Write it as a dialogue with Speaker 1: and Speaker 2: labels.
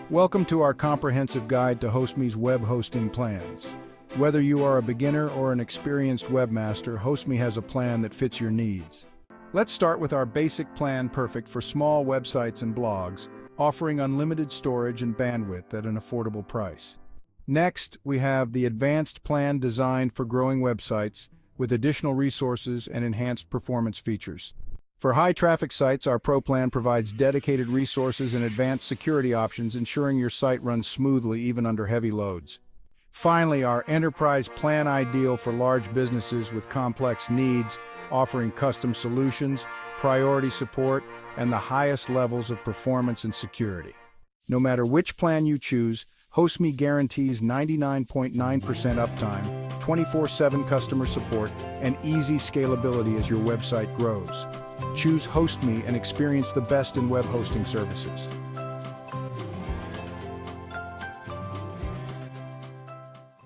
Speaker 1: Welcome to our comprehensive guide to Hostmie's web hosting plans. Whether you are a beginner or an experienced webmaster, Hostmie has a plan that fits your needs. Let's start with our basic plan, perfect for small websites and blogs, offering unlimited storage and bandwidth at an affordable price. Next, we have the advanced plan designed for growing websites with additional resources and enhanced performance features. For high-traffic sites, our Pro plan provides dedicated resources and advanced security options, ensuring your site runs smoothly even under heavy loads. Finally, our Enterprise plan, ideal for large businesses with complex needs, offering custom solutions, priority support, and the highest levels of performance and security. No matter which plan you choose, Hostmie guarantees 99.9% uptime, 24/7 customer support, and easy scalability as your website grows. Choose Hostmie and experience the best in web hosting services.